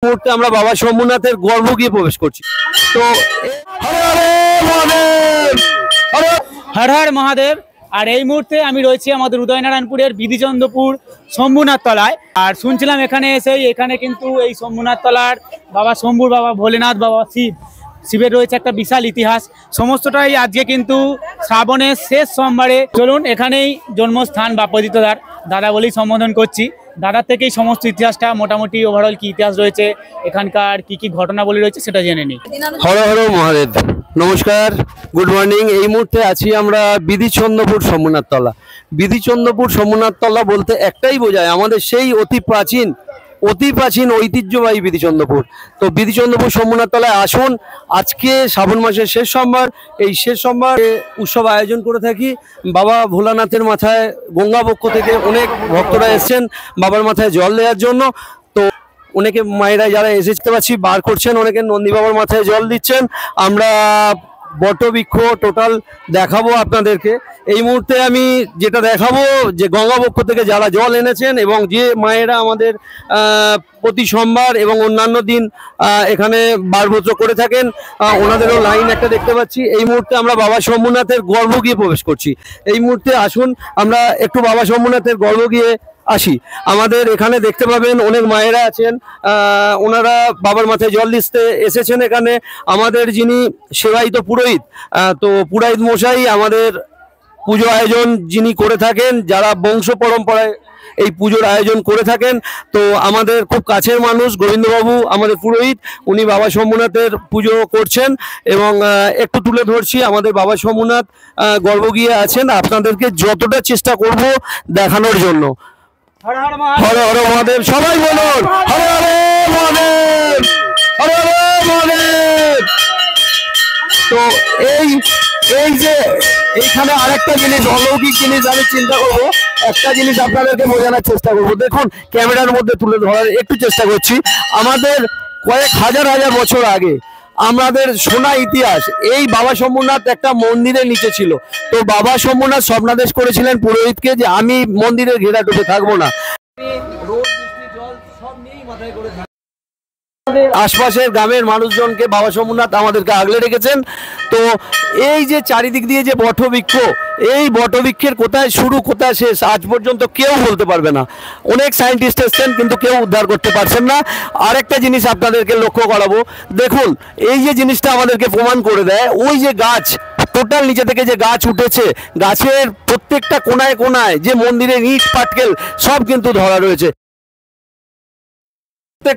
মুহূর্তে আমরা বাবা শম্ভুনাথের গর্ভগৃহে প্রবেশ করছি। তো হর হর মহাদেব। আর এই মুহূর্তে আমি রয়েছি আমাদের উদয়নারায়ণপুরের বিধিচন্দ্রপুর শম্ভুনাথ তলায়। আর শুনছিলাম এখানে কিন্তু এই শম্ভুনাথ তলার বাবা শম্ভুর, বাবা ভোলেনাথ, বাবা শিবের রয়েছে একটা বিশাল ইতিহাস। সমস্তটাই আজকে কিন্তু শ্রাবণের শেষ সোমবারে। চলুন, এখানেই জন্মস্থান বাপদিতদার, দাদা বলেই সম্বোধন করছি। দাদার থেকেই সমস্ত ইতিহাসটা, মোটামুটি ওভারঅল কি ইতিহাস রয়েছে, এখানকার কি কি ঘটনাবলী রয়েছে সেটা জেনে নিই। হর হর মহাদেব, নমস্কার, গুড মর্নিং। এই মুহূর্তে আছি আমরা বিধিচন্দ্রপুর শম্ভুনাথ তলা। বিধিচন্দ্রপুর শম্ভুনাথ তলা বলতে একটাই বোঝায়, আমাদের সেই অতি প্রাচীন ঐতিহ্যবাহী বিধিচন্দ্রপুর। তো বিধিচন্দ্রপুর শম্ভুনাথ তলায় আসুন। আজকে শ্রাবণ মাসের শেষ সোমবার, এই শেষ সোমবার উৎসব আয়োজন করে থাকি। বাবা ভোলানাথের মাথায় গঙ্গা পক্ষ থেকে অনেক ভক্তরা এসেছেন বাবার মাথায় জল দেওয়ার জন্য। তো অনেকে মায়েরা যারা এসেতে পারছি বার করছেন, অনেকে নন্দী বাবার মাথায় জল দিচ্ছেন। আমরা বটবৃক্ষ টোটাল দেখাবো আপনাদেরকে। এই মুহূর্তে আমি যেটা দেখাবো যে গঙ্গা পক্ষ থেকে যারা জল এনেছেন এবং যে মায়েরা আমাদের প্রতি সোমবার এবং অন্যান্য দিন এখানে বারভদ্র করে থাকেন, ওনাদেরও লাইন একটা দেখতে পাচ্ছি। এই মুহূর্তে আমরা বাবা শম্ভুনাথের গর্ভগৃহে প্রবেশ করছি। এই মুহূর্তে আসুন আমরা একটু বাবা শম্ভুনাথের গর্ভগৃহে আসি। আমাদের এখানে দেখতে পাবেন অনেক মায়েরা আছেন, ওনারা বাবার মাথায় জল দিতে এসেছেন। এখানে আমাদের যিনি সেবায়িত পুরোহিত, তো পুরোহিত মশাই আমাদের পুজো আয়োজন যিনি করে থাকেন, যারা বংশ পরম্পরায় এই পুজোর আয়োজন করে থাকেন। তো আমাদের খুব কাছের মানুষ গোবিন্দবাবু আমাদের পুরোহিত, উনি বাবা শম্ভুনাথের পুজো করছেন এবং একটু তুলে ধরছি। আমাদের বাবা শম্ভুনাথ গর্ভগৃহে আছেন, আপনাদেরকে যতটা চেষ্টা করব দেখানোর জন্য। হর হর মহাদেব, সবাই বলুন হর হর মহাদেব, হর হর মহাদেব। তো এই যে এইখানে আরেকটা জিনিস, অলৌকিক জিনিস আমি চিন্তা করবো, একটা জিনিস আপনাদেরকে বোঝানোর চেষ্টা করবো। দেখুন, ক্যামেরার মধ্যে তুলে ধরার একটু চেষ্টা করছি। আমাদের কয়েক হাজার বছর আগে আমাদের শোনা ইতিহাস, এই বাবা শম্ভুনাথ একটা মন্দিরের নিচে ছিল। তো বাবা শম্ভুনাথ স্বপ্নাদেশ করেছিলেন পুরোহিতকে যে আমি মন্দিরের ঘেরাটোপে থাকবো না, আশপাশের গ্রামের মানুষজনকে বাবা শম্ভুনাথ আমাদেরকে আগলে রেখেছেন। তো এই যে চারিদিক দিয়ে যে বটবৃক্ষ, এই বটবৃক্ষের কোথায় শুরু কোথায় শেষ আজ পর্যন্ত কেউ বলতে পারবে না। অনেক সায়েন্টিস্ট এসছেন কিন্তু কেউ উদ্ধার করতে পারছেন না। আরেকটা জিনিস আপনাদেরকে লক্ষ্য করাবো, দেখুন এই যে জিনিসটা আমাদেরকে প্রমাণ করে দেয়, ওই যে গাছ টোটাল নিচে থেকে যে গাছ উঠেছে, গাছের প্রত্যেকটা কোনায় কোনায় যে মন্দিরের ইট পাটকেল সব কিন্তু ধরা রয়েছে।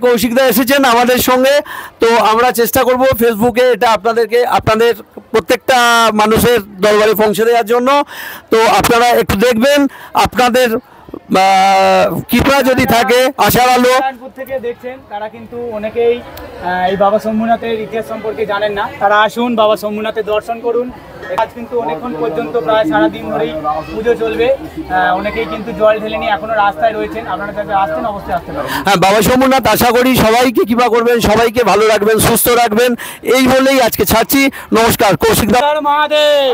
কৌশিকদা এসেছেন আমাদের সঙ্গে, তো আমরা চেষ্টা করব ফেসবুকে এটা আপনাদের প্রত্যেকটা মানুষের দরবারে পৌঁছে দেওয়ার জন্য। তো আপনারা একটু দেখবেন, আপনাদের কৃপা যদি থাকে, আশার আলো থেকে দেখছেন তারা কিন্তু অনেকেই এই বাবা শম্ভুনাথের ইতিহাস সম্পর্কে জানেন না। তারা আসুন, বাবা শম্ভুনাথের দর্শন করুন। আজ কিন্তু অনেকক্ষণ পর্যন্ত প্রায় সারাদিন ধরেই পুজো চলবে। অনেকেই কিন্তু জল ঢেলে নিয়ে এখনো রাস্তায় রয়েছেন, আপনারা যাতে আসতেন অবশ্যই আসতে পারেন। হ্যাঁ, বাবা শম্ভুনাথ আশা করি সবাইকে কৃপা করবেন, সবাইকে ভালো রাখবেন, সুস্থ রাখবেন, এই বলেই আজকে ছাড়ছি। নমস্কার, কৌশিকদা। মহাদেব।